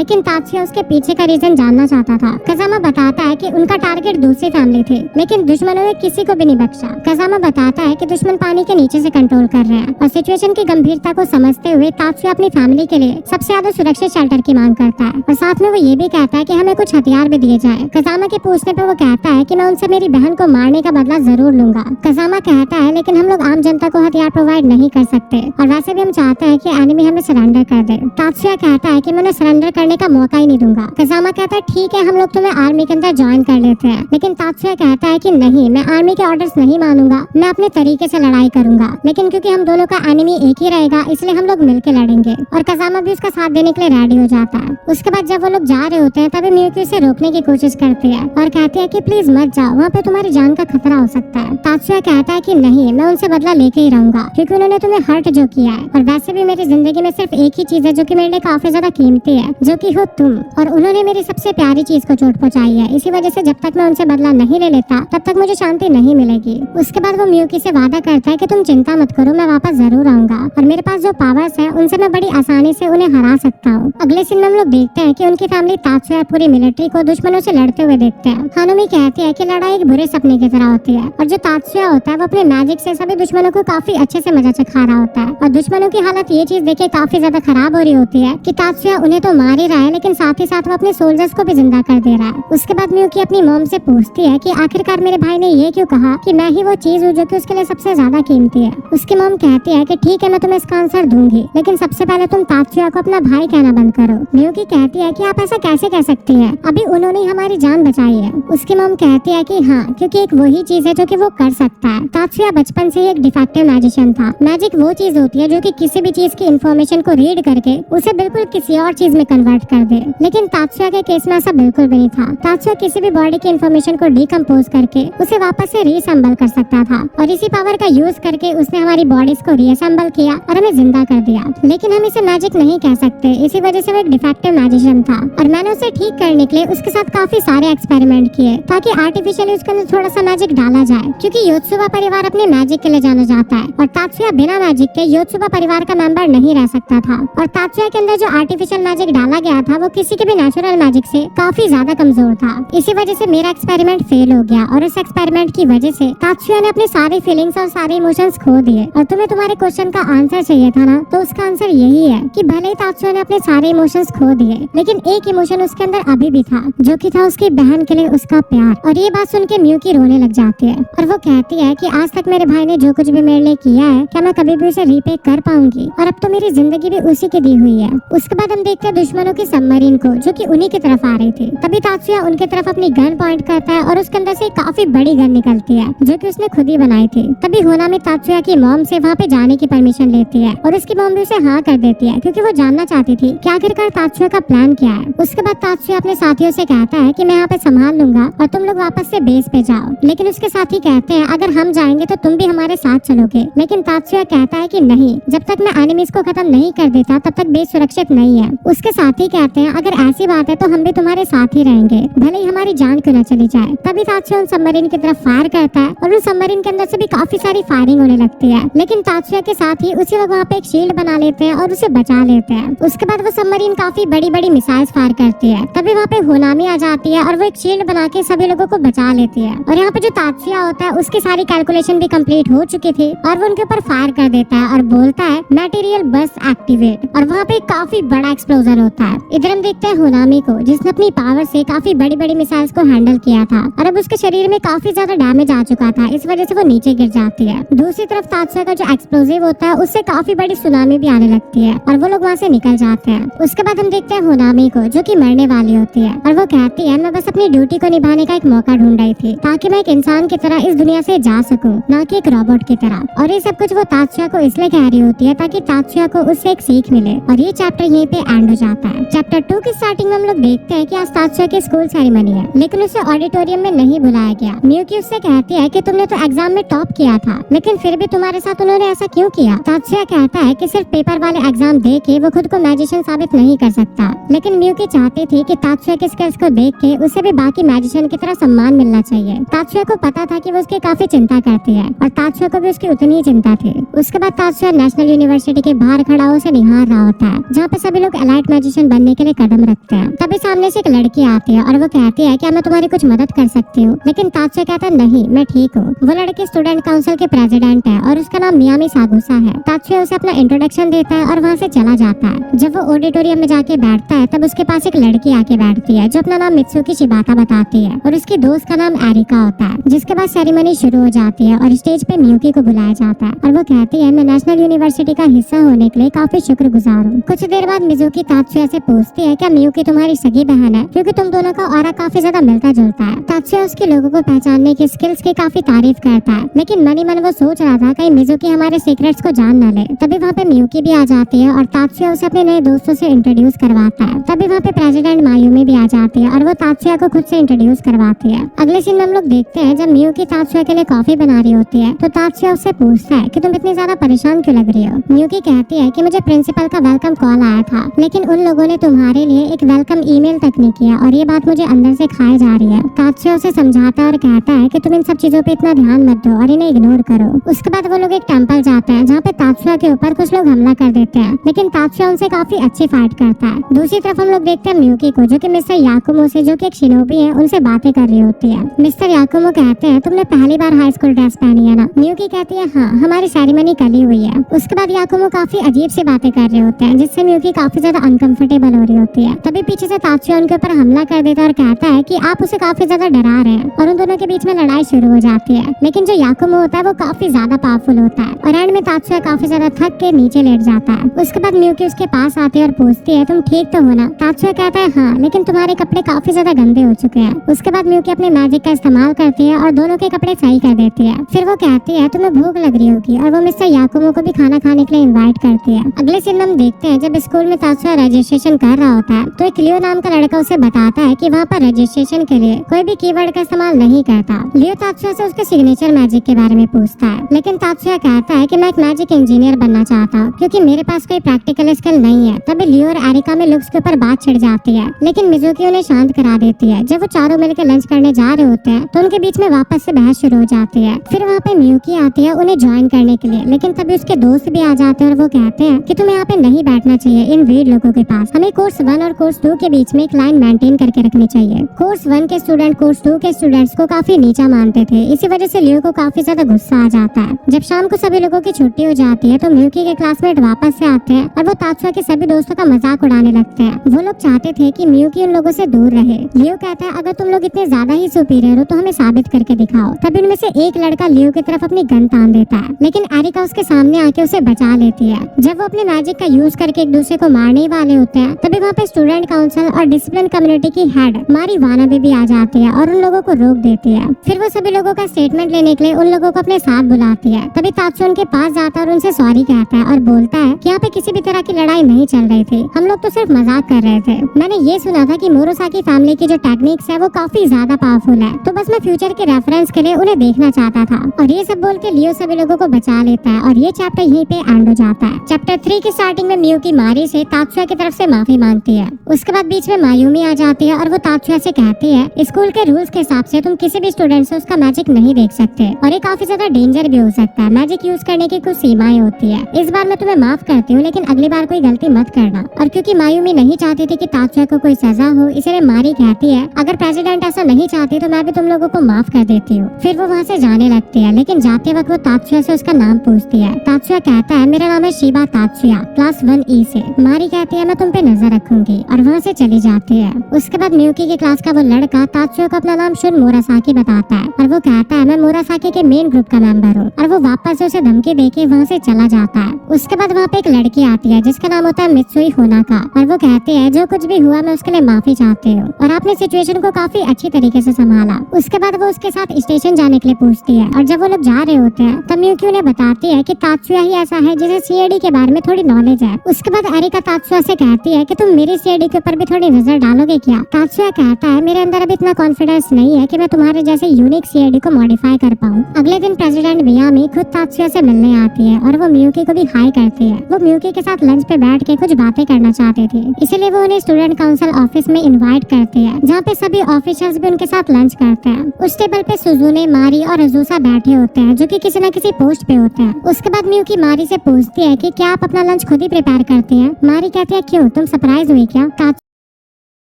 लेकिन तात्सुया उसके पीछे का रीजन जानना चाहता था। कज़ामा बताता है कि उनका टारगेट दूसरी फैमिली थे, लेकिन दुश्मनों ने किसी को भी नहीं बख्शा। कज़ामा बताता है कि दुश्मन पानी के नीचे से कंट्रोल कर रहे हैं और सिचुएशन की गंभीरता को समझते हुए तात्सुया अपनी फैमिली के लिए सबसे ज्यादा सुरक्षित शेल्टर की मांग करता है और साथ में वो ये भी कहता है कि हमें कुछ हथियार भी दिए जाए। कज़ामा के पूछने पर वो कहता है कि मैं उनसे मेरी बहन को मारने का बदला जरूर लूंगा। कज़ामा कहता है लेकिन हम लोग आम जनता को हथियार प्रोवाइड नहीं कर सकते और वैसे भी हम चाहते हैं कि एनिमी हमें सरेंडर कर दे। तात्सुया कहता है कि मैं उन्हें सरेंडर करने का मौका ही नहीं दूंगा। कज़ामा कहता है ठीक है, हम लोग तुम्हें आर्मी के अंदर ज्वाइन कर लेते हैं, लेकिन तात्सुया कहता है कि नहीं, मैं आर्मी के ऑर्डर्स नहीं मानूंगा, मैं अपने तरीके से लड़ाई करूंगा, लेकिन क्योंकि हम दोनों का एनिमी एक ही रहेगा इसलिए हम लोग मिलकर लड़ेंगे। और कज़ामा भी उसका साथ देने के लिए रेडी हो जाता है। उसके बाद जब वो लोग जा रहे होते हैं तभी मियुकी उसे रोकने की कोशिश करती है और कहती है कि प्लीज मत जाओ, वहाँ पे तुम्हारी जान का खतरा हो सकता है। तात्सुया कहता है कि नहीं, मैं उनसे बदला लेके ही रहूंगा क्योंकि उन्होंने तुम्हें हर्ट जो किया है, और वैसे भी मेरी जिंदगी में सिर्फ एक ही चीज है जो कि मेरे लिए काफी ज्यादा कीमती है, जो कि हो तुम, और उन्होंने मेरी सबसे प्यारी चीज को चोट पहुंचाई है। इसी वजह से जब तक मैं उनसे बदला नहीं ले लेता तब तक मुझे शांति नहीं मिलेगी। उसके बाद वो मियुकी से वादा करता है कि तुम चिंता मत करो, मैं वापस जरूर आऊंगा और मेरे पास जो पावर्स है उनसे मैं बड़ी आसानी से उन्हें हरा सकता हूँ। अगले सीन में हम लोग देखते हैं कि उनकी फैमिली तात्सुया पूरी मिलिट्री को दुश्मनों से लड़ते हुए देखते हैं। हानुमी कहती है कि लड़ाई एक बुरे सपने की तरह होती है और जो तात्सुया होता है वो अपने मैजिक से सभी दुश्मनों को काफी अच्छे से मजा चखा रहा होता है और दुश्मनों की हालत ये चीज देखे काफी ज्यादा खराब हो रही होती है कि तात्सुया उन्हें तो मार ही रहा है लेकिन साथ ही साथ वो अपने सोल्जर्स को भी जिंदा कर दे रहा है। उसके बाद मियुकी अपनी मॉम से पूछती है कि आखिरकार मेरे भाई ने ये क्यों कहा कि मैं ही वो चीज हूँ जो कि उसके लिए सबसे ज्यादा कीमती है। उसकी मॉम कहती है कि ठीक है, मैं तुम्हें इसका आंसर दूंगी, लेकिन सबसे पहले तुम तात्सुया को अपना भाई कहना बंद करो। मियुकी कहती है कि आप ऐसा कैसे कह सकती हैं, अभी उन्होंने हमारी जान बचाई है। उसकी मॉम कहती है कि हाँ, क्योंकि एक वही चीज है जो कि वो कर सकता है। तात्सुया बचपन से ही एक डिफेक्टिव मैजिशियन था। मैजिक वो चीज होती है जो कि किसी भी चीज की इन्फॉर्मेशन को रीड करके उसे बिल्कुल किसी और चीज में कन्वर्ट कर दे, लेकिन तात्सुया के केस में ऐसा बिल्कुल भी नहीं था। तात्सुया किसी भी बॉडी की इन्फॉर्मेशन को डिकम्पोज करके उसे वापस से रीअसेंबल कर सकता था और इसी पावर का यूज करके उसने हमारी बॉडीज को रीअसेंबल किया और हमें जिंदा कर दिया। लेकिन हम इसे मैजिक नहीं कह सकते, इसी वजह से वो एक डिफेक्टिव मैजिशियन था और मैंने उसे ठीक करने के लिए उसके साथ काफी सारे एक्सपेरिमेंट किए ताकि आर्टिफिशियली उसके अंदर थोड़ा सा मैजिक डाला जाए, क्योंकि योत्सुबा परिवार अपने मैजिक के लिए जाना जाता है और तात्सुया बिना मैजिक के योत्सुबा परिवार का मेंबर नहीं रह सकता था। और तात्सुया के अंदर जो आर्टिफिशियल मैजिक डाला गया था वो किसी के भी नेचुरल मैजिक से काफी ज्यादा कमजोर था। इसी वजह से मेरा एक्सपेरिमेंट फेल हो गया और उस एक्सपेरिमेंट की वजह से तात्सुया ने अपने सारे फीलिंग्स और सारे इमोशंस खो दिए। और तुम्हें तुम्हारे क्वेश्चन का आंसर चाहिए था ना, तो उसका आंसर यही है कि भले ही तात्सुया ने अपने सारे इमोशंस खो दिए, लेकिन एक इमोशन उसके अंदर अभी भी था, जो कि था उसकी बहन के लिए उसका प्यार। और ये बात सुन के मियुकी रोने लग जाती है और वो कहती है कि आज तक मेरे भाई ने जो कुछ भी मेरे लिए किया है, क्या मैं कभी भी उसे रीपे कर पाऊंगी, और अब तो मेरी जिंदगी भी उसी की दी हुई है। उसके बाद हम देखते हैं दुश्मनों की सबमरीन को जो कि उन्हीं की तरफ आ रही थी। तभी तात्सुया उनके तरफ अपनी गन पॉइंट करता है और उसके अंदर से काफी बड़ी गन निकलती है जो कि उसने खुद ही बनाई थी। तभी होनामी तात्सुया की मॉम से वहाँ पे जाने की परमिशन लेती है और उसकी मॉम भी उसे हाँ कर देती है क्योंकि वो जानना चाहती थी कि आखिरकार तात्सुया का प्लान क्या है। उसके बाद तात्सुया अपने साथियों से कहता है कि मैं यहाँ पे संभाल लूंगा और तुम लोग वापस से बेस पे जाओ, लेकिन उसके साथी कहते हैं अगर हम जाएंगे तो तुम भी हमारे साथ चलोगे। लेकिन तात्सुया कहता है कि नहीं, जब तक मैं एनिमीज को खत्म नहीं कर देता तब तक बेस सुरक्षित नहीं है। उसके साथी कहते हैं अगर ऐसी बात है तो हम भी तुम्हारे साथ ही रहेंगे, भले ही हमारी जान क्यों न चली जाए। तभी तात्सुया उन सबमरीन की तरफ फायर करता है और उस सबमरीन के अंदर से भी काफी सारी फायरिंग होने लगती है, लेकिन तात्सुया के साथ ही उसी वक्त वहाँ पे एक शील्ड बना लेते हैं और उसे बचा लेते हैं। उसके बाद वो सबमरीन काफी बड़ी बड़ी मिसाइल्स फायर करती है। तभी वहाँ पे होनामी आ जाती है और वो एक शील्ड बना के सभी लोगों को बचा लेती है। और यहाँ पे जो तात्सुया होता है उसकी सारी कैलकुलेशन भी कंप्लीट हो चुकी थी और वो उनके ऊपर फायर कर देता है और बोलता है मटेरियल बस एक्टिवेट, और वहाँ पे काफी बड़ा एक्सप्लोजन होता है। इधर हम देखते हैं होनामी को जिसने अपनी पावर से काफी बड़ी बड़ी मिसाइल्स को हैंडल किया था और अब उसके शरीर में काफी ज्यादा डैमेज आ चुका था, इस वजह से वो नीचे गिर जाती है। दूसरी तरफ तात्सुया का जो एक्सप्लोजिव होता है उससे काफी बड़ी सुनामी भी आने लगती है और वो लोग वहाँ से निकल जाते हैं। उसके बाद हम देखते हैं होनामी को जो कि मरने वाली होती है और वो कहती है मैं बस अपनी ड्यूटी को निभाने का एक मौका ढूंढ रही थी ताकि मैं एक इंसान की तरह इस दुनिया से जा सकूं, ना कि एक रोबोट की तरह। और ये सब कुछ वो तात्सुया को इसलिए कह रही होती है ताकि तात्सुया को उससे एक सीख मिले। और ये चैप्टर यहीं पे एंड हो जाता है। चैप्टर 2 की स्टार्टिंग में हम लोग देखते हैं कि आज तात्सुया की स्कूल सेरेमनी है, लेकिन उसे ऑडिटोरियम में नहीं बुलाया गया। मियुकी उससे कहती है कि तुमने तो एग्जाम में टॉप किया था, लेकिन फिर भी तुम्हारे साथ उन्होंने ऐसा क्यों किया। तात्सुया कहता है कि सिर्फ पेपर वाले एग्जाम दे के वो खुद को मैजिशियन साबित नहीं कर सकता, लेकिन मियुकी चाहती थी कि तात्सुया के स्किल्स को देख के उसे भी बाकी मैजिशियन की तरह सम्मान मिलना चाहिए। तात्सुया को पता था कि वो उसकी काफी चिंता करती है और तात्सुया को भी उसकी उतनी ही चिंता थी। उसके बाद तात्सुया नेशनल यूनिवर्सिटी के बाहर खड़ा उसे निहार रहा होता है, जहाँ पे सभी लोग एलाइट मैजिशियन बनने के लिए कदम रखते हैं। तभी सामने से एक लड़की आती है और वो कहती है क्या मैं तुम्हारी कुछ मदद कर सकती हूँ, लेकिन तात्सुया कहता है नहीं मैं ठीक हूँ। वो लड़की स्टूडेंट काउंसिल के प्रेसिडेंट है और उसका नाम मियामी सागुसा है। तात्सुया उसे अपना इंट्रोडक्शन देता है और वहाँ से चला जाता है। जब वो ऑडिटोरियम में जाके बैठता है तब उसके पास एक लड़की आके बैठती है जो अपना नाम मित्सुकी शिबाता बताती है और उसकी दोस्त का नाम एरिका होता है। जिसके बाद सेरेमनी शुरू हो जाती है और स्टेज पे मियुकी को बुलाया जाता है और वो कहती है मैं नेशनल यूनिवर्सिटी का हिस्सा होने के लिए काफी शुक्रगुजार हूँ। कुछ देर बाद मिजुकी तात्सुया से पूछती है क्या मियुकी तुम्हारी सगी बहन है, क्योंकि तुम दोनों का ऑरा काफी ज्यादा मिलता जुलता है। तात्सुया उसके लोगों को पहचानने की स्किल्स की काफी तारीफ करता है, लेकिन मनी मन वो सोच रहा था कहीं मिजुकी हमारे सीक्रेट्स को जान न ले। तभी वहाँ पे मियुकी भी आ जाती है और तात्सुया उसे अपने नए दोस्तों से इंट्रोड्यूस करवाता है। तभी वहाँ पे प्रेसिडेंट मायूमी भी आ जाती है और वो तात्सुया को खुद से इंट्रोड्यूस करवाती है। अगले सीन में हम लोग देखते हैं जब मियुकी तात्सुया के लिए कॉफी बना रही होती है तो तात्सुया उससे पूछता है कि तुम इतनी ज्यादा परेशान क्यों लग रही हो। मियुकी कहती है कि मुझे प्रिंसिपल का वेलकम कॉल आया था, लेकिन उन लोगों ने तुम्हारे लिए एक वेलकम ईमेल तक नहीं किया और ये बात मुझे अंदर से खाए जा रही है। तात्सुया उसे समझाता है और कहता है कि तुम इन सब चीजों पे इतना ध्यान मत दो और इन्हें इग्नोर करो। उसके बाद वो लोग एक टेंपल जाते हैं जहाँ पे तात्सुया के ऊपर कुछ लोग हमला कर देते हैं, लेकिन तात्सुया उनसे काफी अच्छी फाइट करता है। दूसरी तरफ हम लोग देखते हैं मियुकी को जो कि मिस्टर याकुमो से, जो कि एक शिनोबी है, उनसे बातें कर रही होती है। मिस्टर याकुमो कहते हैं तुमने पहली बार हाई स्कूल ड्रेस पहनी है ना। मियुकी कहती है हाँ, हमारी सेरेमनी कल ही हुई है। उसके बाद याकुमो काफी अजीब सी बातें कर रहे होते हैं जिससे मियुकी काफी ज्यादा अनकंफर्टेबल हो रही होती है। तभी पीछे से तात्सुया उनके ऊपर हमला कर देता है और कहता है कि आप उसे काफी ज्यादा डरा रहे हैं और उन दोनों के बीच में लड़ाई शुरू हो जाती है। लेकिन जो याकुमो होता है वो काफी ज्यादा पावरफुल होता है और एंड में तात्सुया काफी ज्यादा थक के नीचे लेट जाता है। उसके बाद मियुकी उसके पास आती है और पूछती है तुम ठीक तो हो ना। तात्सुया कहता है हाँ, लेकिन तुम्हारे कपड़े काफी ज्यादा गंदे हो चुके हैं। उसके बाद मियुकी अपने मैजिक का इस्तेमाल करती है और दोनों के कपड़े सही कर देती है। फिर वो कहती है तुम्हें भूख लग रही होगी और वो मिस्टर याकुमो को भी खाना खाने के लिए इनवाइट करती है। अगले सीन में हम देखते हैं जब स्कूल में तात्सुया रजिस्ट्रेशन कर रहा होता है तो एक लियो नाम का लड़का उसे बताता है कि वहाँ पर रजिस्ट्रेशन के लिए कोई भी कीवर्ड का इस्तेमाल नहीं करता। लियो तात्सुया से उसके सिग्नेचर मैजिक के बारे में पूछता है, लेकिन तात्सुया कहता है कि मैं एक मैजिक इंजीनियर बनना चाहता हूँ क्योंकि मेरे पास कोई प्रैक्टिकल स्किल नहीं है। तभी लियो और एरिका में लुक्स के ऊपर बात छिड़ जाती है, लेकिन मिजुकी उन्हें शांत करा देती है। जब वो चारों मिलकर लंच करने जा रहे होते हैं तो उनके बीच में वापस से बहस शुरू हो जाती है। फिर वहाँ पे मियुकी आती है उन्हें ज्वाइन करने के लिए, लेकिन तभी उसके दोस्त भी आ जाते हैं और वो कहते हैं कि तुम्हें यहाँ पे नहीं बैठना चाहिए इन वीड लोगों के पास। हमें कोर्स 1 और कोर्स 2 के बीच में एक लाइन मेंटेन करके रखनी चाहिए। कोर्स 1 के स्टूडेंट कोर्स 2 के स्टूडेंट्स को काफी नीचा मानते थे, इसी वजह से लियो को काफी ज्यादा गुस्सा आ जाता है। जब शाम को सभी लोगों की छुट्टी हो जाती है तो मियुकी के क्लासमेट वापस से आते हैं और वो तात्सुया के सभी दोस्तों का मजाक उड़ाने लगते हैं। वो लोग चाहते थे कि मियुकी उन लोगों से दूर रहे। लियो कहता है अगर तुम लोग इतने ज्यादा ही सुपीरियर हो तो हमें साबित करके दिखाओ। तभी उनमें से एक लड़का लियो की तरफ अपनी गन तान देता है, लेकिन एरिका उसके सामने आके उसे बचा लेती है। जब वो अपने मैजिक का यूज करके एक दूसरे को मारने वाले होते हैं तभी वहाँ पे स्टूडेंट काउंसिल और डिसिप्लिन कम्युनिटी की हेड मारी वानाबे भी आ जाती है और उन लोगों को रोक देती है। फिर वो सभी लोगों का स्टेटमेंट लेने के लिए उन लोगों को अपने साथ बुलाती है। तभी तात्सुया उनके पास जाता है और उनसे सॉरी कहता है और बोलता है कि यहाँ पे किसी भी तरह की लड़ाई नहीं चल रही थी, हम लोग तो सिर्फ मजाक कर रहे थे। मैंने ये सुना था कि मोरोसाकी फैमिली की जो टेक्निक्स है वो काफी ज्यादा पावरफुल है, तो बस मैं फ्यूचर के रेफरेंस के लिए उन्हें देखना चाहता था। और ये सब बोल के लियो सभी लोगों को बचा लेता है और ये चैप्टर यहीं पे एंड हो जाता है। चैप्टर 3 की स्टार्टिंग में मियुकी मारी से तात्सुया की तरफ से माफी मांगती है। उसके बाद बीच में मायूमी आ जाती है और वो तात्सुया से कहती है स्कूल के रूल्स के हिसाब से तुम किसी भी स्टूडेंट से उसका मैजिक नहीं देख सकते और ये काफी ज्यादा डेंजर भी हो सकता है। मैजिक यूज करने की कुछ सीमाएं होती है। इस बार मैं तुम्हें माफ करती हूँ, लेकिन अगली बार कोई गलती मत करना। और क्योंकि मायूमी नहीं चाहती थी कि तात्सुया को कोई सजा हो, इसलिए मारी कहती है अगर प्रेसिडेंट ऐसा नहीं चाहती तो मैं भी तुम लोगों को माफ कर देती हूँ। फिर वो वहाँ से जाने लगती है, लेकिन जाते वक्त वो तात्सुया से उसका नाम पूछती है। तात्सुया कहता है मेरा नाम है शिबा तात्सुया, क्लास 1E से। मारी कहती है मैं तुम पे नजर रखूंगी और वहाँ से चली जाती है। उसके बाद मियुकी की क्लास का वो लड़का तात्सुया को अपना नाम शुन मोरासाकी बताता है और वो कहता है मैं मोरासाकी के मेन ग्रुप का मेंबर हूँ, और वो वापस से उसे धमकी देके वहाँ से चला जाता है। उसके बाद वहाँ पे एक लड़की आती है जिसका नाम होता है मित्सुई होनाका, और वो कहती है जो कुछ भी हुआ मैं उसके लिए माफी चाहती हूँ और आपने सिचुएशन को काफी अच्छी तरीके से संभाला। उसके बाद वो उसके साथ स्टेशन जाने के लिए पूछती है और जब वो लोग जा रहे होते हैं तब मियुकी उन्हें बताती है कि तात्सुया ही ऐसा है जिसे सीएडी के बारे में थोड़ी नॉलेज है। उसके बाद एरिका तात्सुया से कहती है कि तुम मेरी सीएडी के ऊपर भी थोड़ी नजर डालोगे क्या। तात्सुया कहता है मेरे अंदर अभी इतना कॉन्फिडेंस नहीं है कि मैं तुम्हारे जैसे यूनिक सीएडी को मॉडिफाई कर पाऊँ। अगले दिन प्रेसिडेंट मियामी खुद तात्सुया से मिलने आती है और वो मियुकी को भी हाई करती है। वो मियुकी के साथ लंच पे बैठ के कुछ बातें करना चाहती थी, इसलिए वो उन्हें स्टूडेंट काउंसिल ऑफिस में इन्वाइट करती है जहाँ पे सभी ऑफिसर्स भी उनके साथ लंच करते हैं। उस टेबल पे सुजुने, मारी और अजूसा बैठे होते हैं जो कि किसी न किसी पोस्ट पे होते हैं। उसके बाद मियुकी मारी से पूछती है कि क्या आप अपना लंच खुद ही प्रिपेयर करती हैं। मारी कहती है क्यों, तुम सरप्राइज हुई क्या?